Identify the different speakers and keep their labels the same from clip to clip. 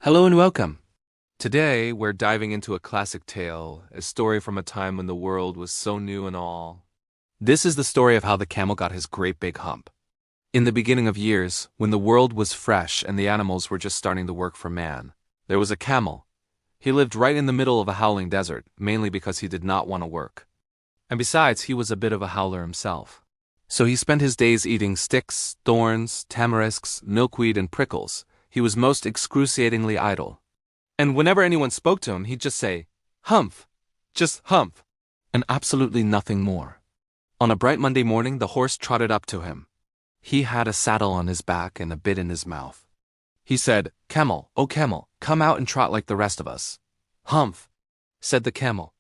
Speaker 1: Hello and welcome. Today, we're diving into a classic tale, a story from a time when the world was so new and all. This is the story of how the camel got his great big hump. In the beginning of years, when the world was fresh and the animals were just starting to work for man, there was a camel. He lived right in the middle of a howling desert, mainly because he did not want to work. And besides, he was a bit of a howler himself. So he spent his days eating sticks, thorns, tamarisks, milkweed, and prickles. He was most excruciatingly idle. And whenever anyone spoke to him, he'd just say, "Humph, just humph," and absolutely nothing more. On a bright Monday morning, the horse trotted up to him. He had a saddle on his back and a bit in his mouth. He said, "Camel, oh camel, come out and trot like the rest of us." "Humph," said the camel.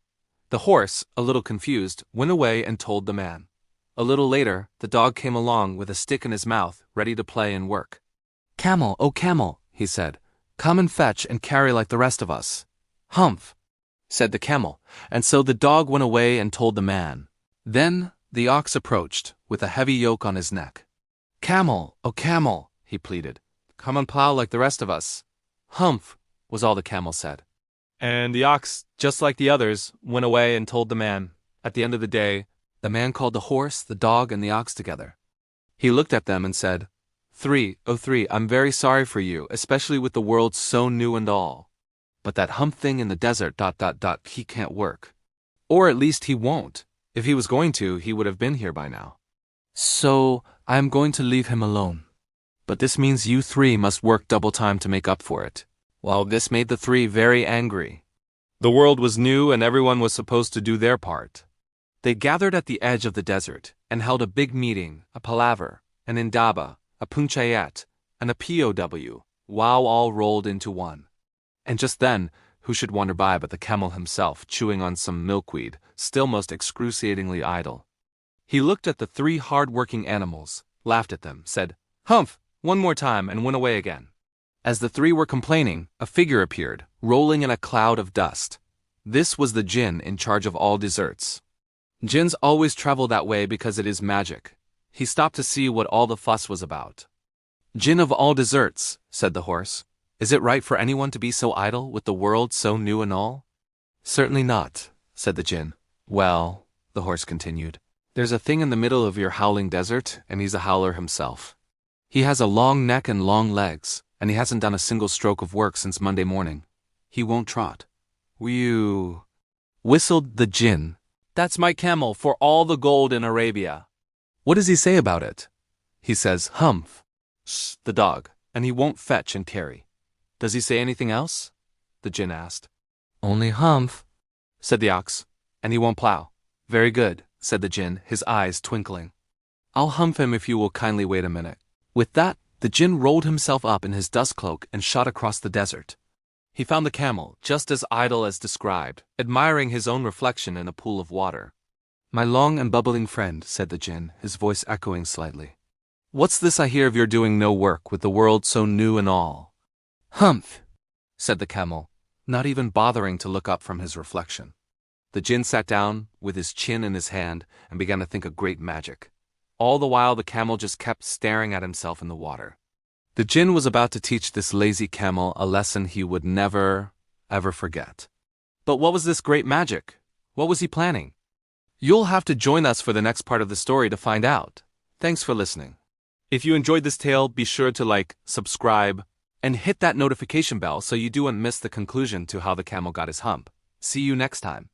Speaker 1: The horse, a little confused, went away and told the man. A little later, the dog came along with a stick in his mouth, ready to play and work. "Camel, oh camel," he said, "come and fetch and carry like the rest of us." "Humph," said the camel, and so the dog went away and told the man. Then the ox approached, with a heavy yoke on his neck. "Camel, oh camel," he pleaded, "come and plow like the rest of us." "Humph," was all the camel said. And the ox, just like the others, went away and told the man. At the end of the day, the man called the horse, the dog, and the ox together. He looked at them and said, "Three, oh three, I'm very sorry for you, especially with the world so new and all. But that hump thing in the desert, he can't work. Or at least he won't. If he was going to, he would have been here by now. So I am going to leave him alone. But this means you three must work double time to make up for it." Well, this made the three very angry. The world was new and everyone was supposed to do their part. They gathered at the edge of the desert and held a big meeting, a palaver, an indaba, a punchayat, and a POW, wow all rolled into one. And just then, who should wander by but the camel himself, chewing on some milkweed, still most excruciatingly idle. He looked at the three hard-working animals, laughed at them, said, "Humph, one more time," and went away again. As the three were complaining, a figure appeared, rolling in a cloud of dust. This was the Djinn in charge of all deserts. Djinns always travel that way because it is magic. He stopped to see what all the fuss was about. "Djinn of all deserts," said the horse. "Is it right for anyone to be so idle with the world so new and all?" "Certainly not," said the Djinn. "Well," the horse continued, "there's a thing in the middle of your howling desert, and he's a howler himself. He has a long neck and long legs, and he hasn't done a single stroke of work since Monday morning. He won't trot." "Whew," whistled the Djinn. "That's my camel for all the gold in Arabia." "What does he say about it?" "He says, 'Humph,'" the dog, "and he won't fetch and carry." "Does he say anything else?" the Djinn asked. "Only 'Humph,'" said the ox, "and he won't plow." "Very good," said the Djinn, his eyes twinkling. "I'll humph him if you will kindly wait a minute." With that, the Djinn rolled himself up in his dust cloak and shot across the desert. He found the camel, just as idle as described, admiring his own reflection in a pool of water. "My long and bubbling friend," said the Djinn, his voice echoing slightly. "What's this I hear of your doing no work with the world so new and all?" "Humph," said the camel, not even bothering to look up from his reflection. The Djinn sat down, with his chin in his hand, and began to think of great magic. All the while the camel just kept staring at himself in the water. The Djinn was about to teach this lazy camel a lesson he would never, ever forget. But what was this great magic? What was he planning? You'll have to join us for the next part of the story to find out. Thanks for listening. If you enjoyed this tale, be sure to like, subscribe, and hit that notification bell so you don't miss the conclusion to how the camel got his hump. See you next time.